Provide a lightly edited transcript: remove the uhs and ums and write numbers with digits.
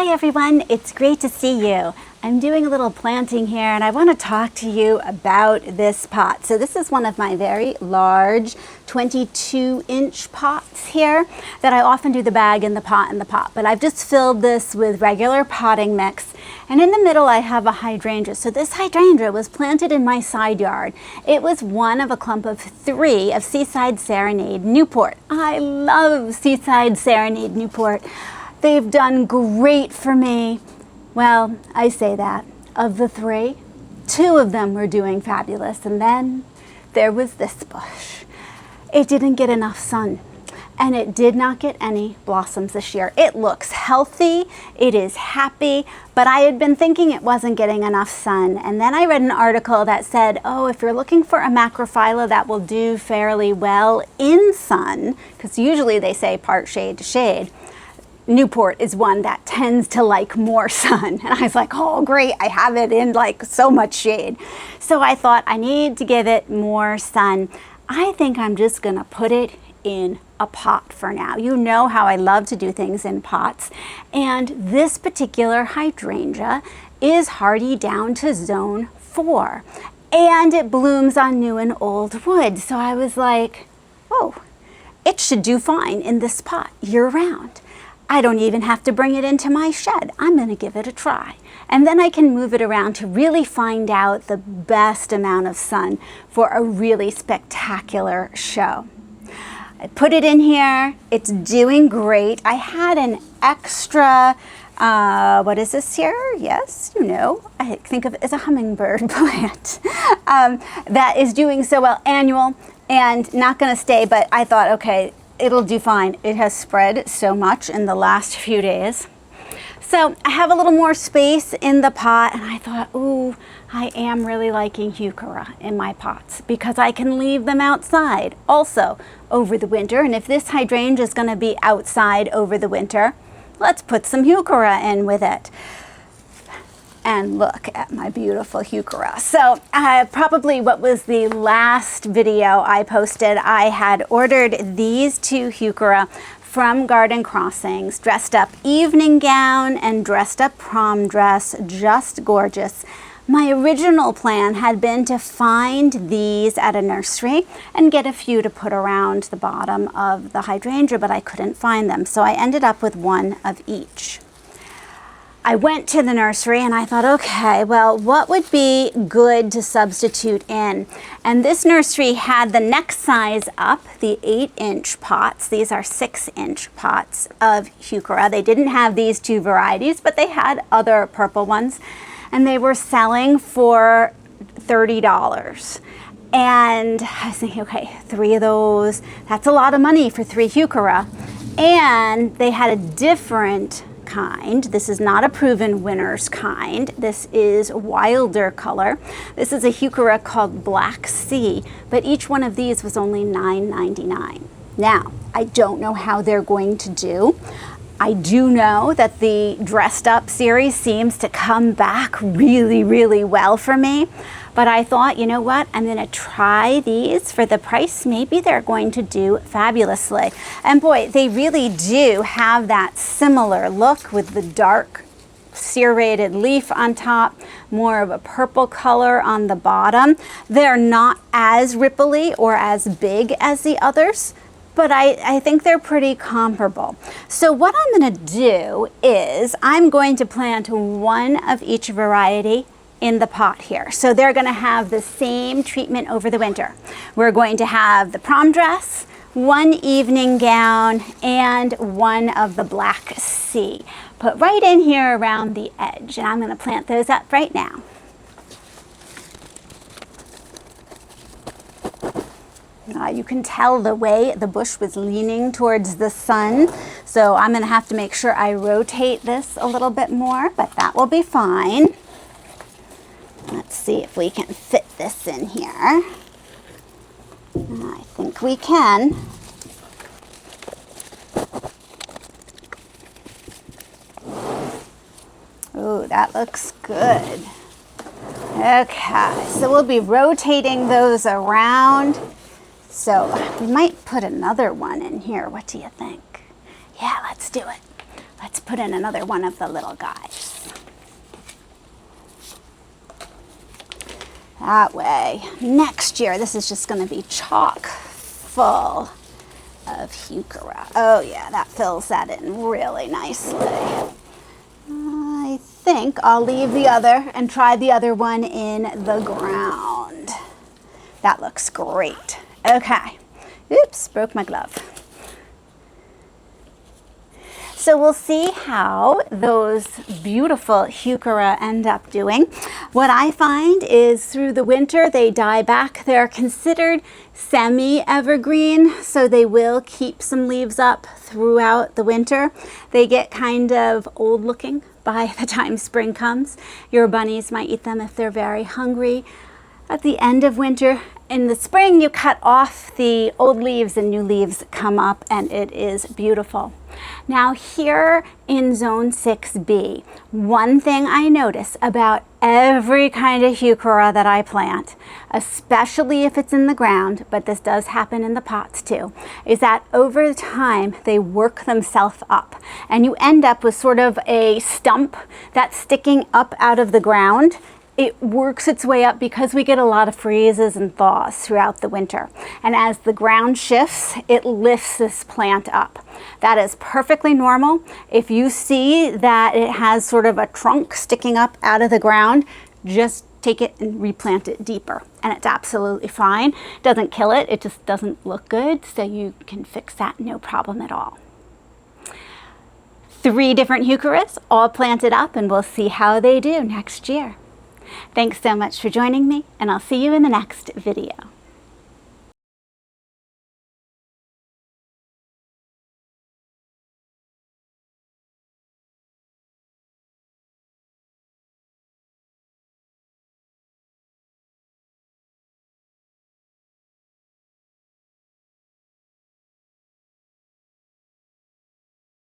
Hi everyone, it's great to see you. I'm doing a little planting here and I want to talk to you about this pot. So this is one of my very large 22-inch pots here that I often do the bag in the pot, but I've just filled this with regular potting mix. And in the middle I have a hydrangea. So this hydrangea was planted in my side yard. It was one of a clump of 3 of Seaside Serenade Newport. I love Seaside Serenade Newport. They've done great for me. Well, I say that. Of the 3, 2 of them were doing fabulous. And then there was this bush. It didn't get enough sun. And it did not get any blossoms this year. It looks healthy, it is happy, but I had been thinking it wasn't getting enough sun. And then I read an article that said, oh, if you're looking for a macrophylla that will do fairly well in sun, because usually they say part shade to shade, Newport is one that tends to like more sun. And I was like, oh great, I have it in like so much shade. So I thought I need to give it more sun. I think I'm just gonna put it in a pot for now. You know how I love to do things in pots. And this particular hydrangea is hardy down to zone 4. And it blooms on new and old wood. So I was like, oh, it should do fine in this pot year round. I don't even have to bring it into my shed. I'm gonna give it a try. And then I can move it around to really find out the best amount of sun for a really spectacular show. I put it in here, it's doing great. I had an extra, what is this here? Yes, you know, I think of it as a hummingbird plant that is doing so well, annual and not gonna stay, but I thought, okay, it'll do fine. It has spread so much in the last few days. So I have a little more space in the pot and I thought, ooh, I am really liking Heuchera in my pots because I can leave them outside also over the winter. And if this hydrangea is going to be outside over the winter, let's put some Heuchera in with it. And look at my beautiful Heuchera. So probably what was the last video I posted, I had ordered these 2 Heuchera from Garden Crossings, dressed up evening gown and dressed up prom dress, just gorgeous. My original plan had been to find these at a nursery and get a few to put around the bottom of the hydrangea, but I couldn't find them. So I ended up with 1 of each. I went to the nursery and I thought, okay, well, what would be good to substitute in? And this nursery had the next size up, the 8-inch pots. These are 6-inch pots of Heuchera. They didn't have these 2 varieties, but they had other purple ones. And they were selling for $30. And I was thinking, okay, 3 of those, that's a lot of money for 3 Heuchera. And they had a different kind. This is not a proven winner's kind. This is wilder color. This is a Heuchera called Black Sea, but each one of these was only $9.99. Now, I don't know how they're going to do. I do know that the dressed up series seems to come back really, really well for me. But I thought, you know what, I'm gonna try these for the price. Maybe they're going to do fabulously. And boy, they really do have that similar look with the dark serrated leaf on top, more of a purple color on the bottom. They're not as ripply or as big as the others, but I think they're pretty comparable. So what I'm gonna do is I'm going to plant 1 of each variety in the pot here. So they're gonna have the same treatment over the winter. We're going to have the prom dress, 1 evening gown, and 1 of the Black Sea. Put right in here around the edge, and I'm gonna plant those up right now. You can tell the way the bush was leaning towards the sun. So I'm gonna have to make sure I rotate this a little bit more, but that will be fine. Let's see if we can fit this in here. I think we can. Oh, that looks good. Okay, so we'll be rotating those around. So we might put another one in here. What do you think? Yeah, let's do it. Let's Let's put in another one of the little guys. That way. Next year, this is just going to be chock full of Heuchera. Oh yeah, that fills that in really nicely. I think I'll leave the other and try the other one in the ground. That looks great. Okay. Oops, broke my glove. So we'll see how those beautiful Heuchera end up doing. What I find is through the winter they die back. They're considered semi-evergreen, so they will keep some leaves up throughout the winter. They get kind of old looking by the time spring comes. Your bunnies might eat them if they're very hungry. At the end of winter, in the spring, you cut off the old leaves and new leaves come up, and it is beautiful. Now here in zone 6B, one thing I notice about every kind of Heuchera that I plant, especially if it's in the ground, but this does happen in the pots too, is that over time they work themselves up and you end up with sort of a stump that's sticking up out of the ground. It works its way up because we get a lot of freezes and thaws throughout the winter. And as the ground shifts, it lifts this plant up. That is perfectly normal. If you see that it has sort of a trunk sticking up out of the ground, just take it and replant it deeper. And it's absolutely fine. It doesn't kill it, it just doesn't look good. So you can fix that, no problem at all. 3 different Heucheras all planted up, and we'll see how they do next year. Thanks so much for joining me, and I'll see you in the next video.